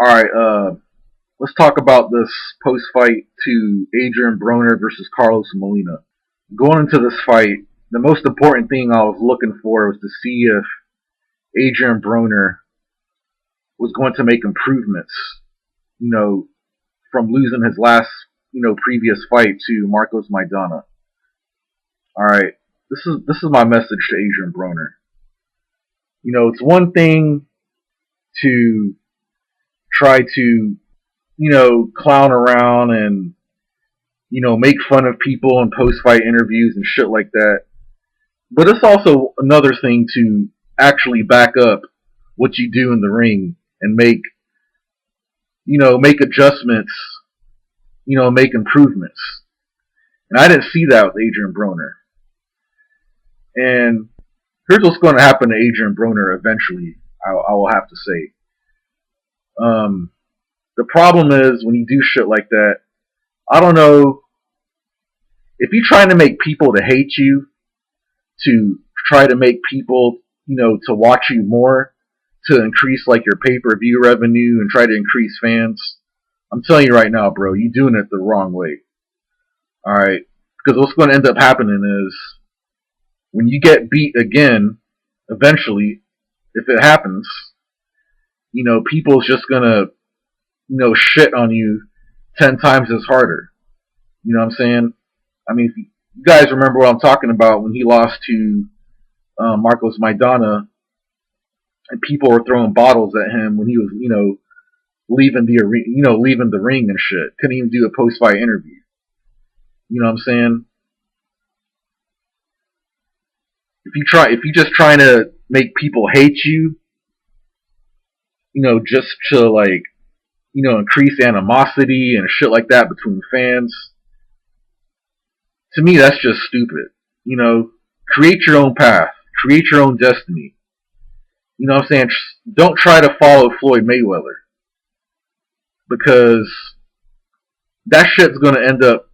All right, let's talk about this post-fight to Adrien Broner versus Carlos Molina. Going into this fight, the most important thing I was looking for was to see if Adrien Broner was going to make improvements, you know, from losing his last, previous fight to Marcos Maidana. All right, this is my message to Adrien Broner. It's one thing to try to, clown around and, make fun of people in post-fight interviews and shit like that. But it's also another thing to actually back up what you do in the ring and make adjustments, make improvements. And I didn't see that with Adrien Broner. And here's what's going to happen to Adrien Broner eventually, I will have to say. The problem is when you do shit like that, I don't know if you're trying to make people to hate you, to try to make people, to watch you more, to increase like your pay-per-view revenue and try to increase fans. I'm telling you right now, bro, you're doing it the wrong way. All right, because what's going to end up happening is when you get beat again, eventually, if it happens, people's just gonna, shit on you 10 times as harder. You know what I'm saying? I mean, if you guys remember what I'm talking about when he lost to Marcos Maidana, and people were throwing bottles at him when he was, leaving the arena, leaving the ring and shit. Couldn't even do a post-fight interview. You know what I'm saying? If you just trying to make people hate you, just to like, increase animosity and shit like that between fans, to me that's just stupid. Create your own path, create your own destiny. You know what I'm saying? Don't try to follow Floyd Mayweather, because that shit's gonna end up,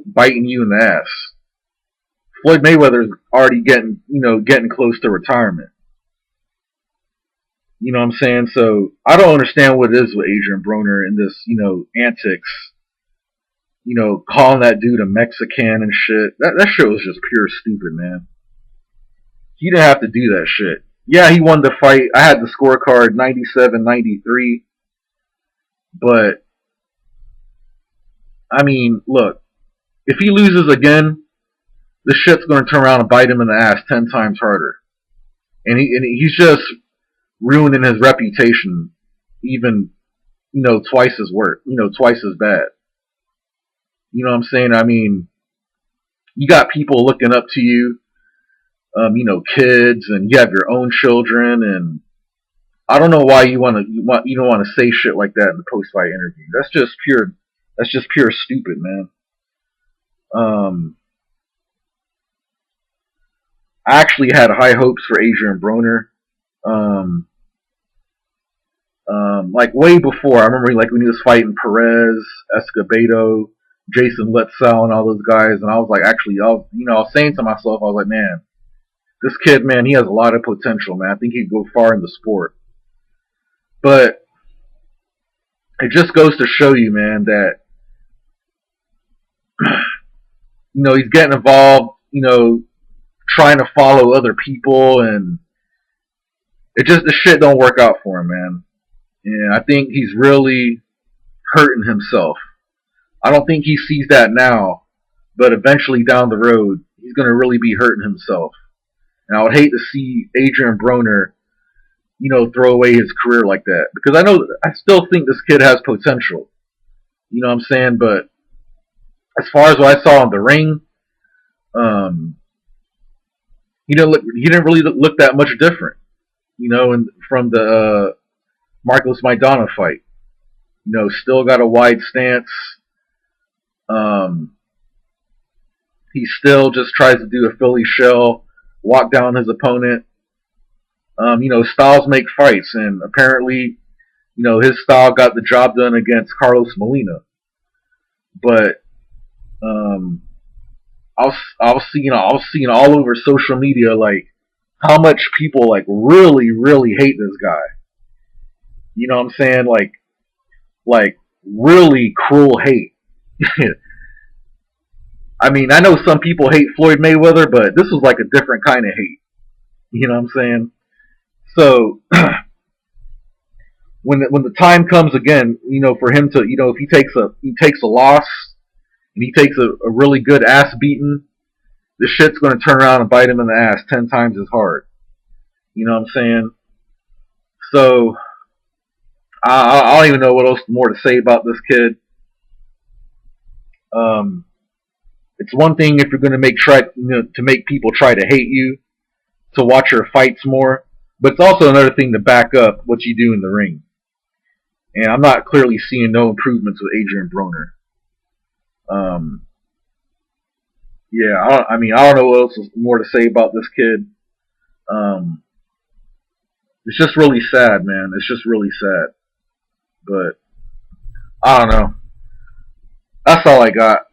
biting you in the ass. Floyd Mayweather's already getting close to retirement. You know what I'm saying? So I don't understand what it is with Adrien Broner and this, antics. Calling that dude a Mexican and shit. That shit was just pure stupid, man. He didn't have to do that shit. Yeah, he won the fight. I had the scorecard 97-93. But, I mean, look. If he loses again, this shit's going to turn around and bite him in the ass 10 times harder. And he's just ruining his reputation even, twice as twice as bad. You know what I'm saying? I mean, you got people looking up to you, kids, and you have your own children, and I don't know why you don't want to say shit like that in the post-fight interview. That's just pure stupid, man. I actually had high hopes for Adrien Broner. Like way before, I remember like when he was fighting Perez, Escobedo, Jason Letzel, and all those guys, and I was like, actually, I was saying to myself, I was like, man, this kid, man, he has a lot of potential, man. I think he'd go far in the sport. But it just goes to show you, man, that he's getting involved, trying to follow other people, and the shit don't work out for him, man. And I think he's really hurting himself. I don't think he sees that now, but eventually down the road, he's going to really be hurting himself. And I would hate to see Adrien Broner, throw away his career like that. Because I still think this kid has potential. You know what I'm saying? But as far as what I saw in the ring, he didn't really look that much different, from the Marcos Maidana fight. Still got a wide stance. He still just tries to do a Philly shell, walk down his opponent. Styles make fights, and apparently, his style got the job done against Carlos Molina. But I was seeing all over social media like how much people like really, really hate this guy. You know what I'm saying? Like like really cruel hate. I mean, I know some people hate Floyd Mayweather, but this was like a different kind of hate. You know what I'm saying? So when the time comes again, for him to, if he takes a loss and he takes a really good ass beating, this shit's going to turn around and bite him in the ass 10 times as hard. You know what I'm saying? So I don't even know what else more to say about this kid. It's one thing if you're going to to make people try to hate you, to watch your fights more, but it's also another thing to back up what you do in the ring. And I'm not clearly seeing no improvements with Adrien Broner. Yeah, I don't know what else is more to say about this kid. It's just really sad, man. It's just really sad. But I don't know. That's all I got.